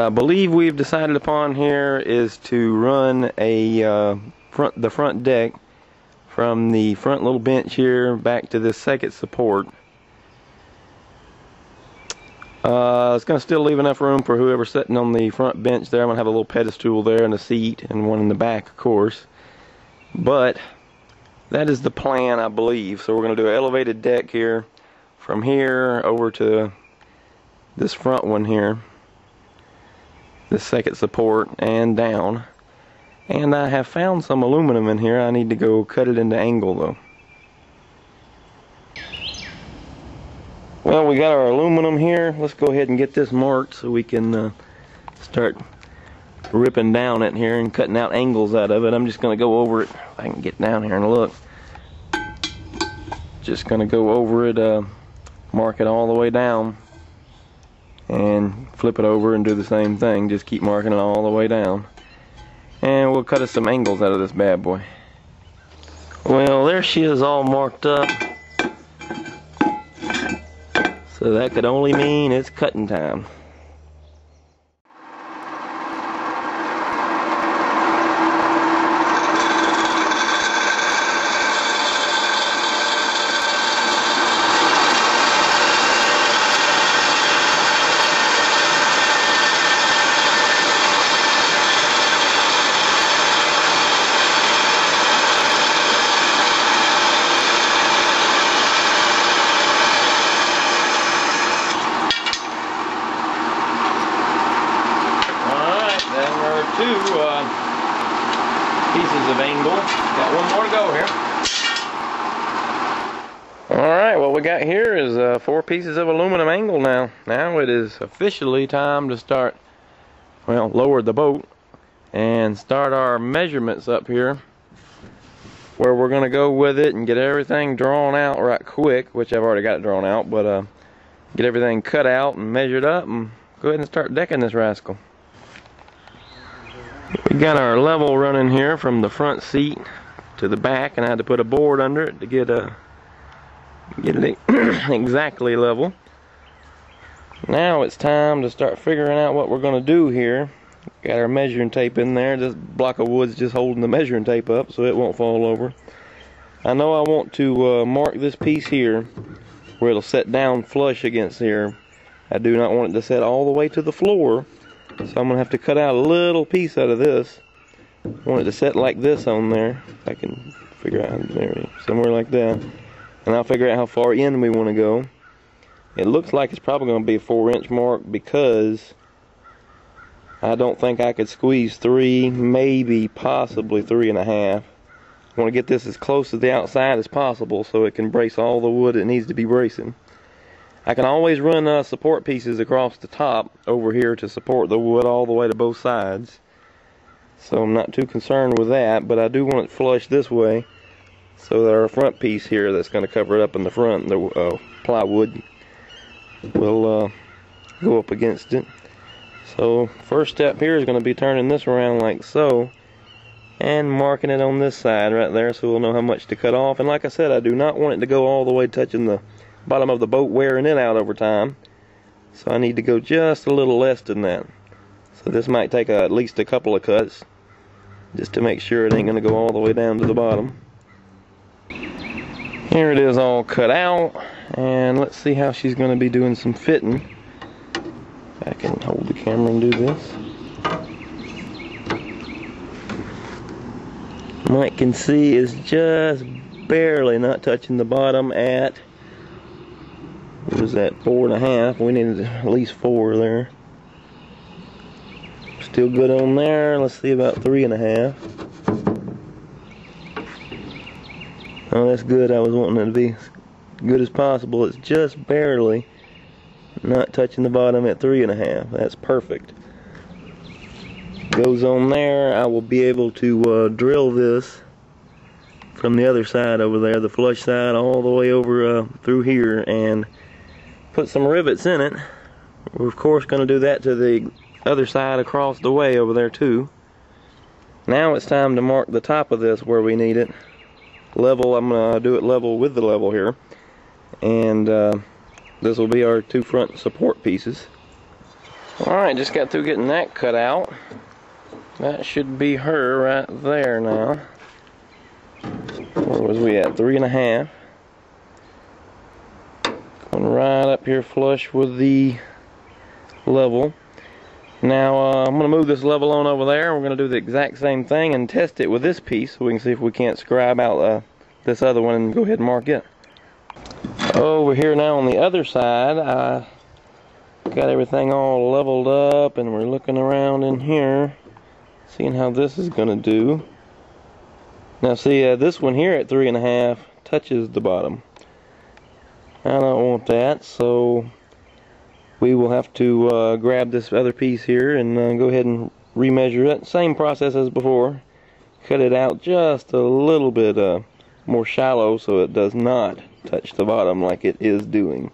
I believe we've decided upon here is to run a the front deck from the front little bench here back to this second support. It's going to still leave enough room for whoever's sitting on the front bench there. I'm going to have a little pedestal there and a seat and one in the back, of course. But that is the plan, I believe. So we're going to do an elevated deck here from here over to this front one here, this second support, and down. And I have found some aluminum in here. I need to go cut it into angle though. Well, we got our aluminum here. Let's go ahead and get this marked so we can start ripping down it here and cutting out angles out of it. I'm just going to go over it. If I can get down here and look. Just going to go over it, mark it all the way down, and flip it over and do the same thing. Just keep marking it all the way down. And we'll cut us some angles out of this bad boy. Well, there she is, all marked up. So that could only mean it's cutting time. Pieces of angle. Got one more to go here. Alright, what we got here is 4 pieces of aluminum angle now. Now it is officially time to start, well, lower the boat and start our measurements up here, where we're going to go with it and get everything drawn out right quick, which I've already got it drawn out, but get everything cut out and measured up and go ahead and start decking this rascal. We got our level running here from the front seat to the back, and I had to put a board under it to get it exactly level. Now it's time to start figuring out what we're going to do here. Got our measuring tape in there. This block of wood's just holding the measuring tape up so it won't fall over. I know I want to mark this piece here where it'll set down flush against here. I do not want it to set all the way to the floor. So I'm going to have to cut out a little piece out of this. I want it to set like this on there. If I can figure out there, somewhere like that. And I'll figure out how far in we want to go. It looks like it's probably going to be a 4-inch mark because I don't think I could squeeze 3, maybe possibly 3.5. I want to get this as close to the outside as possible so it can brace all the wood it needs to be bracing. I can always run support pieces across the top over here to support the wood all the way to both sides. So I'm not too concerned with that, but I do want it flush this way so that our front piece here that's going to cover it up in the front, the plywood, will go up against it. So first step here is going to be turning this around like so and marking it on this side right there so we'll know how much to cut off. And like I said, I do not want it to go all the way touching the bottom of the boat, wearing it out over time. So I need to go just a little less than that. So this might take at least a couple of cuts just to make sure it ain't going to go all the way down to the bottom. Here it is all cut out, and let's see how she's going to be doing some fitting. I can hold the camera and do this. Mike can see is just barely not touching the bottom at, what was that, 4.5. We needed at least 4 there. Still good on there. Let's see about 3.5. Oh, that's good. I was wanting it to be as good as possible. It's just barely not touching the bottom at 3.5. That's perfect. Goes on there. I will be able to drill this from the other side over there, the flush side, all the way over through here, and put some rivets in it. We're of course going to do that to the other side across the way over there too. Now it's time to mark the top of this where we need it. Level, I'm going to do it level with the level here. And this will be our 2 front support pieces. Alright, just got through getting that cut out. That should be her right there now. Where was we at? 3.5. Going right up here flush with the level. Now I'm going to move this level on over there. We're going to do the exact same thing and test it with this piece so we can see if we can't scribe out this other one and go ahead and mark it. Over here now on the other side, I got everything all leveled up and we're looking around in here, seeing how this is going to do. Now see, this one here at 3.5 touches the bottom. I don't want that, so we will have to grab this other piece here and go ahead and remeasure it. Same process as before. Cut it out just a little bit more shallow so it does not touch the bottom like it is doing.